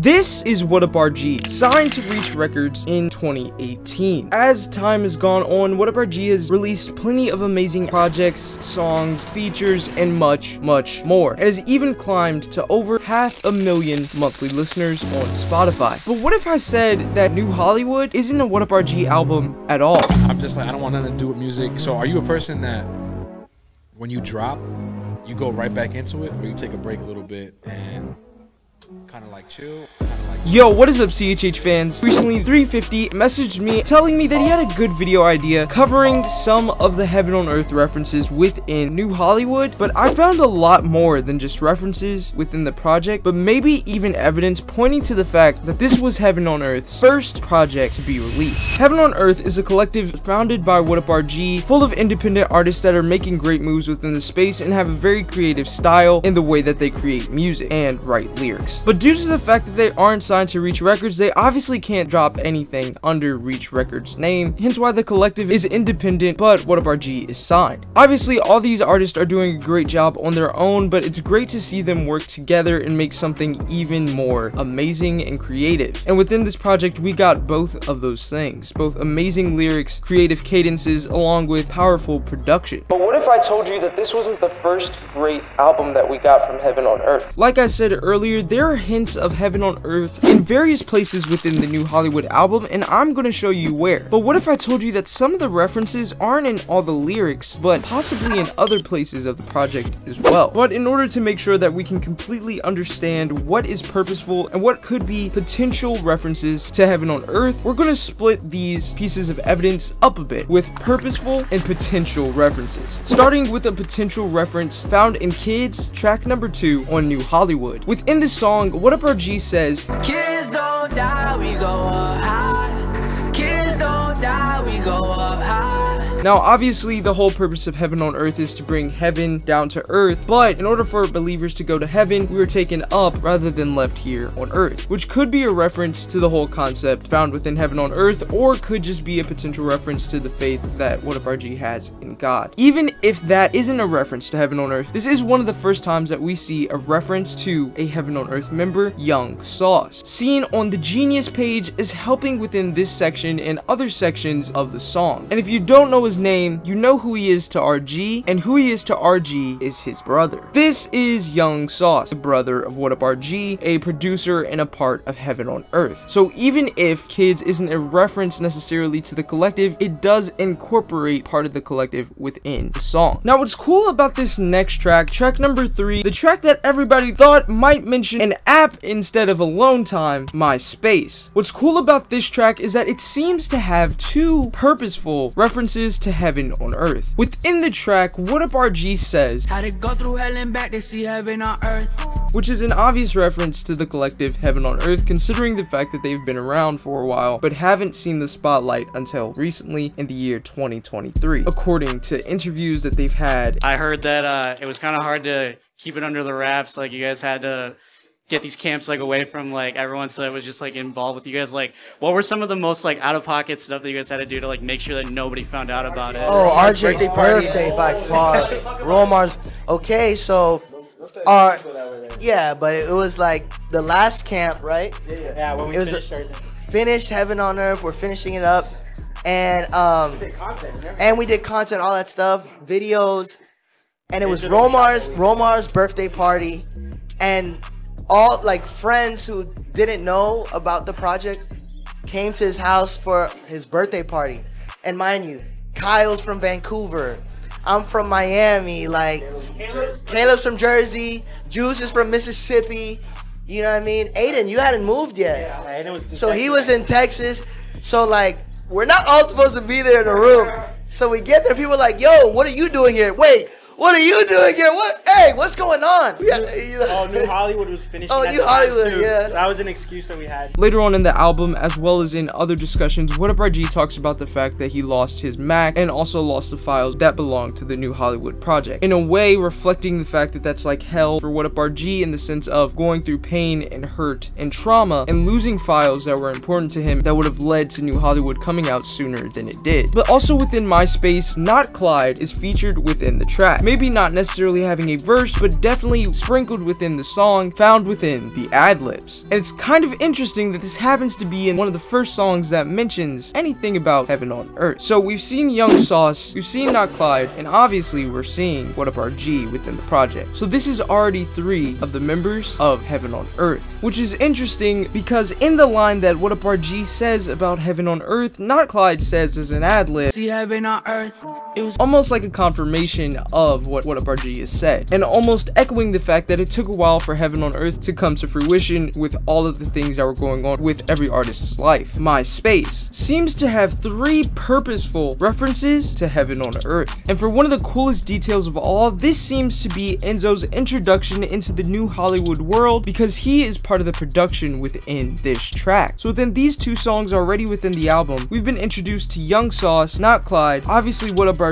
This is Whatuprg, signed to Reach Records in 2018. As time has gone on, Whatuprg has released plenty of amazing projects, songs, features, and much more, and has even climbed to over 500,000 monthly listeners on Spotify. But what if I said that New Hollywood isn't a Whatuprg album at all? I'm just like, I don't want nothing to do with music. So are you a person that when you drop, you go right back into it, or you take a break a little bit and kind of like chill? Yo, what is up, CHH fans? Recently, 350 messaged me telling me that he had a good video idea covering some of the Heaven on Earth references within New Hollywood, but I found a lot more than just references within the project, but maybe even evidence pointing to the fact that this was Heaven on Earth's first project to be released. Heaven on Earth is a collective founded by Whatuprg, full of independent artists that are making great moves within the space and have a very creative style in the way that they create music and write lyrics. But due to the fact that they aren't signed to Reach Records, they obviously can't drop anything under Reach Records' name, hence why the collective is independent, but Whatuprg is signed. Obviously, all these artists are doing a great job on their own, but it's great to see them work together and make something even more amazing and creative. And within this project, we got both of those things, both amazing lyrics, creative cadences, along with powerful production. But what if I told you that this wasn't the first great album that we got from Heaven on Earth? Like I said earlier, there are hints of Heaven on Earth in various places within the New Hollywood album, and I'm gonna show you where. But what if I told you that some of the references aren't in all the lyrics, but possibly in other places of the project as well? But in order to make sure that we can completely understand what is purposeful and what could be potential references to Heaven on Earth, we're gonna split these pieces of evidence up a bit with purposeful and potential references. Starting with a potential reference found in Kids, track number 2 on New Hollywood. Within the song, Whatuprg says, "Kids don't die, we go up high. Kids don't die, we go up high." Now, obviously, the whole purpose of Heaven on Earth is to bring heaven down to earth, but in order for believers to go to heaven, we were taken up rather than left here on earth, which could be a reference to the whole concept found within Heaven on Earth, or could just be a potential reference to the faith that Whatuprg has in God. Even if that isn't a reference to Heaven on Earth, this is one of the first times that we see a reference to a Heaven on Earth member, Young Sauce, seen on the Genius page as helping within this section and other sections of the song. And if you don't know his name, you know who he is to RG, and who he is to RG is his brother. This is Young Sauce, the brother of Whatuprg, a producer and a part of Heaven on Earth. So even if Kids isn't a reference necessarily to the collective, it does incorporate part of the collective within the song. Now, what's cool about this next track, track number 3, the track that everybody thought might mention an app instead of alone time, MySpace. What's cool about this track is that it seems to have two purposeful references to Heaven on Earth. Within the track, Whatuprg says, "Had to go through hell and back to see heaven on earth," which is an obvious reference to the collective Heaven on Earth, considering the fact that they've been around for a while, but haven't seen the spotlight until recently in the year 2023, according to interviews that they've had. I heard that it was kind of hard to keep it under the wraps, like you guys had to get these camps like away from like everyone, so it was just like involved with you guys. Like, what were some of the most like out-of-pocket stuff that you guys had to do to like make sure that nobody found out about it? Oh, RJ's birthday by far. RoleModels. Okay, so yeah, but it was like the last camp, right? Yeah, when we finished Heaven on Earth, we're finishing it up, and we did content, all that stuff, videos, and it was Romar's birthday party, and all like friends who didn't know about the project came to his house for his birthday party. And mind you, Kyle's from Vancouver, I'm from Miami, like Caleb's from Jersey, Juice is from Mississippi, you know what I mean? Aiden, you hadn't moved yet. Yeah, so he was in Texas. So like, we're not all supposed to be there in the room. So we get there, people are like, yo, what are you doing here? Wait, what are you doing here? What? Hey, what's going on? You know. Oh, New Hollywood was finishing. Oh, at New the time Hollywood, too. yeah. So that was an excuse that we had. Later on in the album, as well as in other discussions, Whatuprg talks about the fact that he lost his Mac and also lost the files that belonged to the New Hollywood project. In a way, reflecting the fact that that's like hell for Whatuprg, in the sense of going through pain and hurt and trauma and losing files that were important to him that would have led to New Hollywood coming out sooner than it did. But also within MySpace, Not Clyde is featured within the track. track. Maybe not necessarily having a verse, but definitely sprinkled within the song, found within the ad-libs. And it's kind of interesting that this happens to be in one of the first songs that mentions anything about heaven on earth. So we've seen Young Sauce, we've seen Not Clyde, and obviously we're seeing Whatuprg within the project. So this is already 3 of the members of Heaven on Earth, which is interesting because in the line that Whatuprg says about heaven on earth, Not Clyde says as an ad-lib, See heaven on earth. It was almost like a confirmation of what Whatuprg has said, and almost echoing the fact that it took a while for heaven on earth to come to fruition with all of the things that were going on with every artist's life. My Space seems to have 3 purposeful references to heaven on earth, and for one of the coolest details of all, this seems to be Enzo's introduction into the new Hollywood world because he is part of the production within this track. So within these 2 songs already within the album, we've been introduced to Young Sauce, Not Clyde, obviously Whatuprg,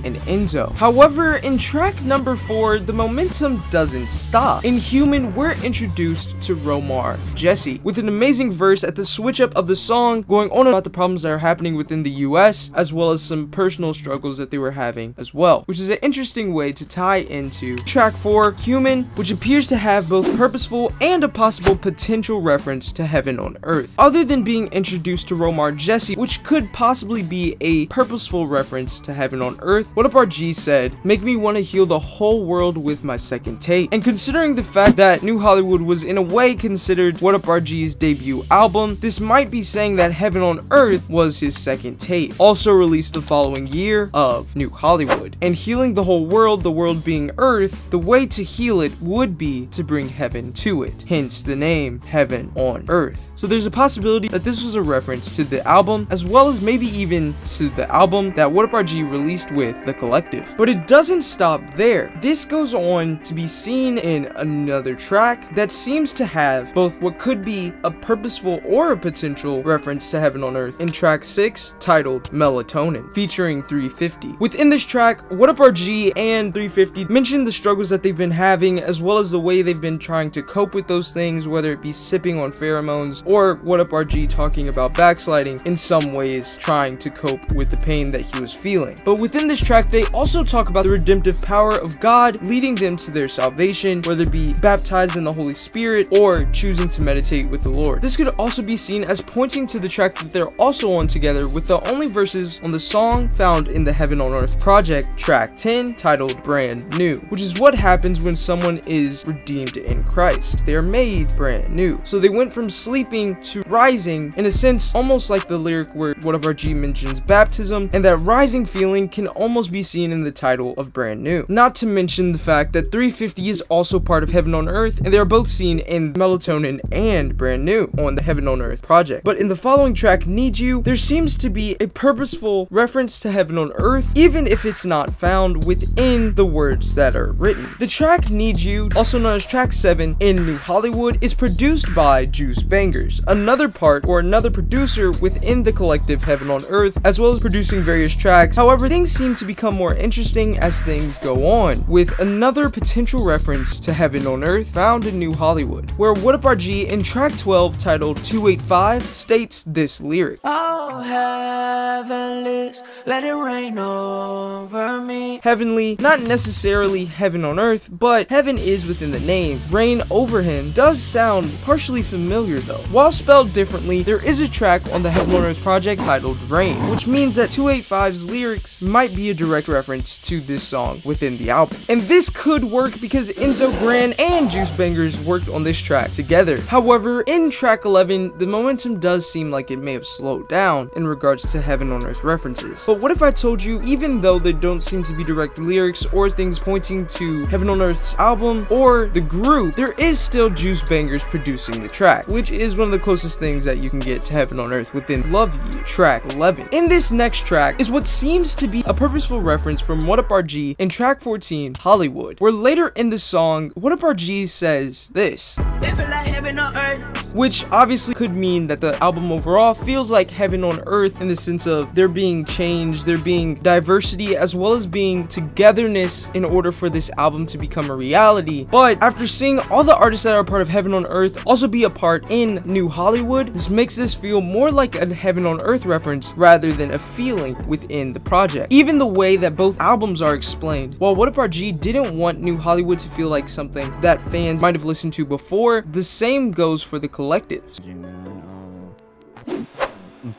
and Enzo. However, in track number 4, the momentum doesn't stop. In Human, we're introduced to Romar Jesse with an amazing verse at the switch up of the song, going on about the problems that are happening within the US, as well as some personal struggles that they were having as well, which is an interesting way to tie into track 4, Human, which appears to have both purposeful and a possible potential reference to heaven on earth. Other than being introduced to Romar Jesse, which could possibly be a purposeful reference to heaven on earth, Whatuprg said, "Make me want to heal the whole world with my second tape." And considering the fact that New Hollywood was in a way considered Whatuprg's debut album, this might be saying that Heaven on Earth was his second tape, also released the following year of New Hollywood. And healing the whole world, the world being Earth, the way to heal it would be to bring heaven to it, hence the name Heaven on Earth. So there's a possibility that this was a reference to the album, as well as maybe even to the album that Whatuprg released with The Collective. But it doesn't stop there. This goes on to be seen in another track that seems to have both what could be a purposeful or a potential reference to heaven on earth in track 6, titled Melatonin, featuring 350. Within this track, Whatuprg and 350 mention the struggles that they've been having, as well as the way they've been trying to cope with those things, whether it be sipping on pheromones or Whatuprg talking about backsliding, in some ways trying to cope with the pain that he was feeling. But within this track, they also talk about the redemptive power of God leading them to their salvation, whether it be baptized in the Holy Spirit or choosing to meditate with the Lord. This could also be seen as pointing to the track that they're also on together, with the only verses on the song found in the Heaven on Earth project, track 10, titled Brand New, which is what happens when someone is redeemed in Christ. They are made brand new. So they went from sleeping to rising, in a sense, almost like the lyric where Whatuprg mentions baptism, and that rising feeling can almost be seen in the title of Brand New. Not to mention the fact that 350 is also part of Heaven on Earth, and they are both seen in Melatonin and Brand New on the Heaven on Earth project. But in the following track, Need You, there seems to be a purposeful reference to Heaven on Earth, even if it's not found within the words that are written. The track Need You, also known as track 7 in New Hollywood, is produced by Juice Bangers, another part or another producer within the collective Heaven on Earth, as well as producing various tracks. However, things seem to become more interesting as things go on, with another potential reference to Heaven on Earth found in New Hollywood, where Whatuprg in track 12, titled 285, states this lyric: oh, heavenly, let it rain over me. Heavenly, not necessarily heaven on earth, but heaven is within the name. Rain over him does sound partially familiar though. While spelled differently, there is a track on the Heaven on Earth project titled Rain, which means that 285's lyrics might be a direct reference to this song within the album. And this could work because Enzo Grand and Juice Bangers worked on this track together. However, in track 11, the momentum does seem like it may have slowed down in regards to Heaven on Earth references. But what if I told you, even though there don't seem to be direct lyrics or things pointing to Heaven on Earth's album or the group, there is still Juice Bangers producing the track, which is one of the closest things that you can get to Heaven on Earth within Love You, track 11. In this next track is what seems to be a purposeful reference from Whatuprg in track 14, Hollywood, where later in the song, Whatuprg says this: It feel like heaven on earth. Which obviously could mean that the album overall feels like Heaven on Earth in the sense of there being change, there being diversity, as well as being togetherness in order for this album to become a reality. But after seeing all the artists that are part of Heaven on Earth also be a part in New Hollywood, this makes this feel more like a Heaven on Earth reference rather than a feeling within the project. Even the way that both albums are explained. While Whatuprg didn't want New Hollywood to feel like something that fans might have listened to before, the same goes for the collectives.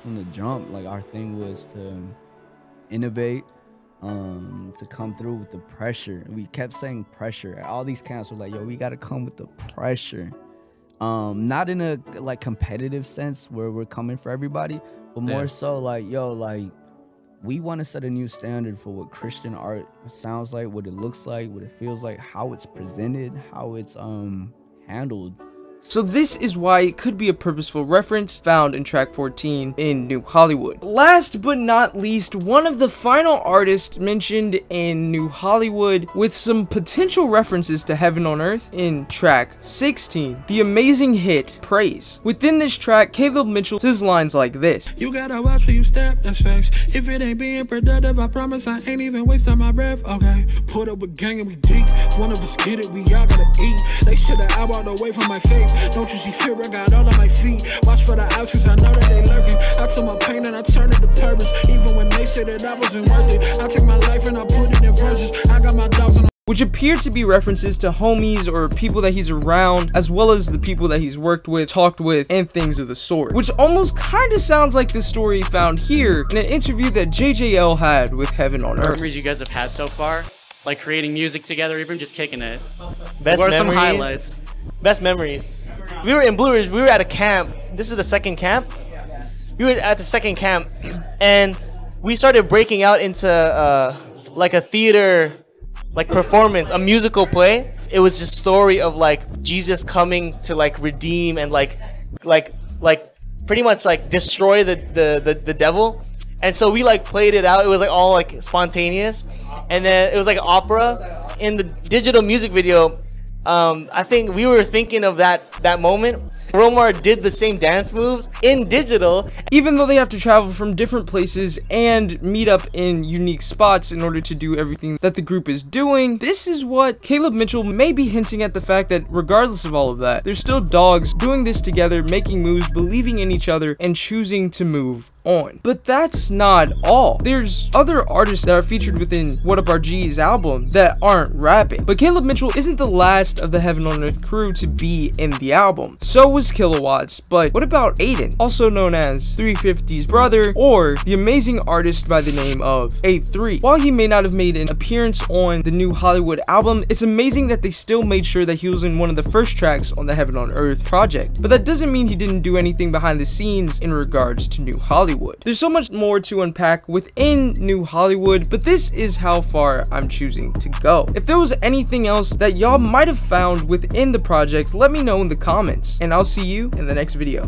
From the jump, like, our thing was to innovate, to come through with the pressure. We kept saying pressure. At all these camps were like, yo, we gotta come with the pressure. Not in a like competitive sense where we're coming for everybody, but more so like, yo, like, we want to set a new standard for what Christian art sounds like, what it looks like, what it feels like, how it's presented, how it's handled. So this is why it could be a purposeful reference found in track 14 in New Hollywood. Last but not least, one of the final artists mentioned in New Hollywood with some potential references to Heaven on Earth in track 16, the amazing hit Praise. Within this track, Caleb Mitchell says lines like this. You gotta watch where you step, that's facts. If it ain't being productive, I promise I ain't even wasting my breath. Okay, put up a gang and we deep. One of us get it, we all gotta eat. They should've out away from my face. Don't you see fear? I got all on my feet. Watch for the outs, cause I know that they lurking. I took my pain and I turned it to purpose. Even when they said that I wasn't worth it, I took my life and I put it in verses. I got my dogs and which appear to be references to homies or people that he's around, as well as the people that he's worked with, talked with, and things of the sort. Which almost kind of sounds like the story found here in an interview that JJL had with Heaven on Earth. Memories you guys have had so far? Like creating music together, even just kicking it. Best what are memories. some highlights? Best memories. We were in Blue Ridge. We were at a camp. This is the second camp. We were at the second camp, and we started breaking out into like a theater, like performance, a musical play. It was just story of like Jesus coming to like redeem and like pretty much like destroy the devil. And so we like played it out. It was like all like spontaneous, and then it was like opera. In the digital music video, I think we were thinking of that moment. Romar did the same dance moves in digital. Even though they have to travel from different places and meet up in unique spots in order to do everything that the group is doing, this is what Caleb Mitchell may be hinting at, the fact that regardless of all of that, they're still dogs doing this together, making moves, believing in each other, and choosing to move on. But that's not all. There's other artists that are featured within Whatuprg's album that aren't rapping. But Caleb Mitchell isn't the last of the Heaven on Earth crew to be in the album. So was Kilowatts. But what about Aiden, also known as 350's brother, or the amazing artist by the name of A3? While he may not have made an appearance on the New Hollywood album, it's amazing that they still made sure that he was in one of the first tracks on the Heaven on Earth project. But that doesn't mean he didn't do anything behind the scenes in regards to New Hollywood. There's so much more to unpack within New Hollywood, but this is how far I'm choosing to go. If there was anything else that y'all might have found within the project, let me know in the comments, and I'll see you in the next video.